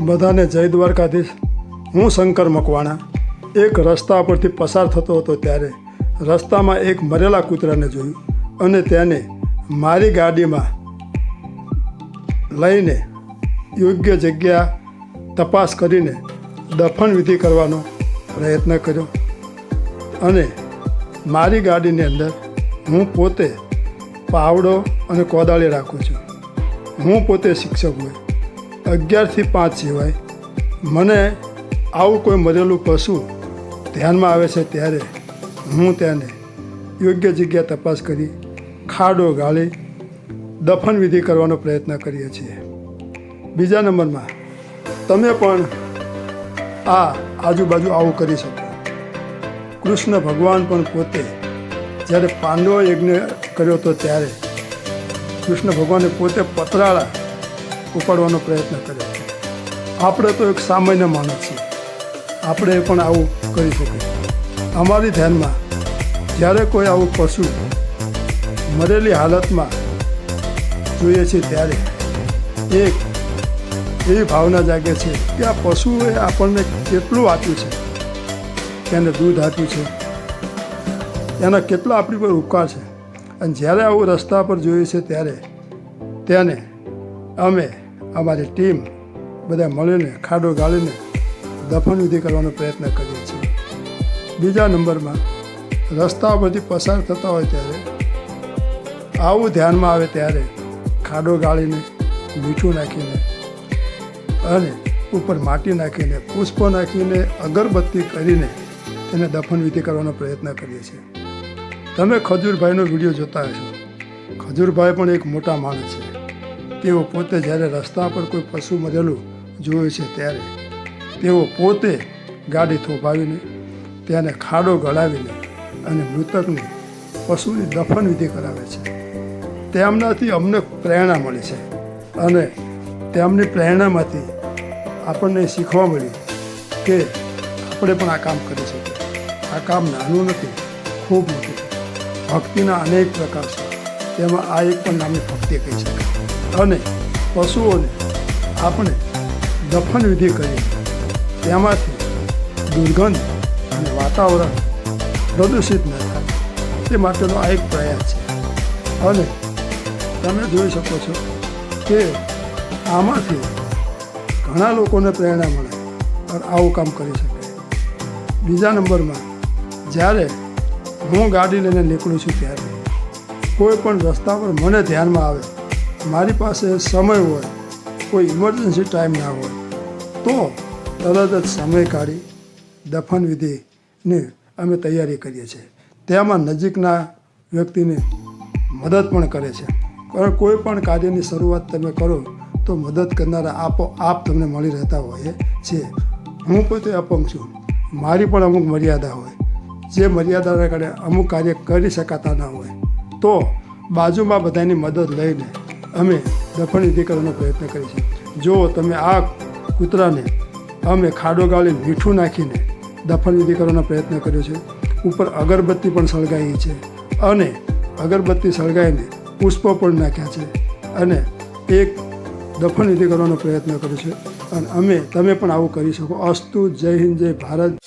બધાને જય દ્વારકાધીશ। હું શંકર મકવાણા એક રસ્તા પરથી પસાર થતો હતો ત્યારે રસ્તામાં એક મરેલા કૂતરાને જોયું અને તેને મારી ગાડીમાં લઈને યોગ્ય જગ્યા તપાસ કરીને દફન વિધિ કરવાનો પ્રયત્ન કર્યો અને મારી ગાડીની અંદર હું પોતે પાવડો અને કોદાળી રાખું છું। હું પોતે શિક્ષક હોય 11 થી 5 સિવાય મને આવું કોઈ મરેલું પશુ ધ્યાનમાં આવે છે ત્યારે હું તેને યોગ્ય જગ્યા તપાસ કરી ખાડો ગાળી દફન વિધિ કરવાનો પ્રયત્ન કરીએ છીએ। બીજા નંબરમાં તમે પણ આ આજુબાજુ આવું કરી શકો। કૃષ્ણ ભગવાન પણ પોતે જ્યારે પાંડવ યજ્ઞ કર્યો હતો ત્યારે કૃષ્ણ ભગવાને પોતે પતરાળા ઉપાડવાનો પ્રયત્ન કર્યો છે। આપણે તો એક સામાન્ય માણસ છીએ, આપણે પણ આવું કરી શકીએ। અમારી ધ્યાનમાં જ્યારે કોઈ આવું પશુ મરેલી હાલતમાં જોઈએ છે ત્યારે એક એવી ભાવના જાગે છે કે આ પશુએ આપણને કેટલું આપ્યું છે, તેને દૂધ આપ્યું છે, એના કેટલા આપણી પર ઉપકાર છે। અને જ્યારે આવું રસ્તા પર જોઈએ છે ત્યારે તેને અમે અમારી ટીમ બધા મળીને ખાડો ગાળીને દફન વિધિ કરવાનો પ્રયત્ન કરીએ છીએ। બીજા નંબરમાં રસ્તા પરથી પસાર થતા હોય ત્યારે આવું ધ્યાનમાં આવે ત્યારે ખાડો ગાળીને મીઠું નાખીને અને ઉપર માટી નાખીને પુષ્પો નાખીને અગરબત્તી કરીને તેને દફન વિધિ કરવાનો પ્રયત્ન કરીએ છીએ। તમે ખજૂરભાઈનો વિડીયો જોતા હશો। ખજૂરભાઈ પણ એક મોટા માણસ છે। તેઓ પોતે જ્યારે રસ્તા પર કોઈ પશુ મરેલું જોવે છે ત્યારે તેઓ પોતે ગાડી થોભાવીને તેને ખાડો ગળાવીને અને મૃતકની પશુની દફન વિધિ કરાવે છે। તેમનાથી અમને પ્રેરણા મળી છે અને તેમની પ્રેરણામાંથી આપણને શીખવા મળ્યું કે આપણે પણ આ કામ કરી શકીએ। આ કામ નાનું નથી, ખૂબ મોટું છે। ભક્તિના અનેક પ્રકાર છે, તેમાં આ એક પણ નામની ભક્તિ કહી શકાય। અને પશુઓને આપણે દફન વિધિ કરી તેમાંથી દુર્ગંધ અને વાતાવરણ પ્રદૂષિત ન થાય તે માટેનો આ એક પ્રયાસ છે। અને તમે જોઈ શકો છો કે આમાંથી ઘણા લોકોને પ્રેરણા મળે અને આવું કામ કરી શકે। બીજા નંબરમાં જ્યારે હું ગાડી લઈને નીકળું છું ત્યારે કોઈ પણ રસ્તા પર મને ધ્યાનમાં આવે, મારી પાસે સમય હોય, કોઈ ઇમરજન્સી ટાઈમ ના હોય તો તરત જ સમય કાઢી દફન વિધિની અમે તૈયારી કરીએ છીએ। તેમાં નજીકના વ્યક્તિને મદદ પણ કરે છે, કારણ કોઈ પણ કાર્યની શરૂઆત તમે કરો તો મદદ કરનારા આપોઆપ તમને મળી રહેતા હોય છે। હું પોતે અપંગ છું, મારી પણ અમુક મર્યાદા હોય, જે મર્યાદાના કારણે અમુક કાર્ય કરી શકાતા ના હોય તો બાજુમાં બધાની મદદ લઈને અમે દફન વિધિ કરવાનો પ્રયત્ન કરીએ છીએ। જો તમે આ કૂતરાને અમે ખાડો ગાળી મીઠું નાખીને દફન વિધિ કરવાનો પ્રયત્ન કર્યો છે, ઉપર અગરબત્તી પણ સળગાવી છે અને અગરબત્તી સળગાવીને પુષ્પો પણ નાખ્યા છે અને એક દફન વિધિ કરવાનો પ્રયત્ન કર્યો છે। અને તમે પણ આવું કરી શકો। અસ્તુ, જય હિન્દ, જય ભારત।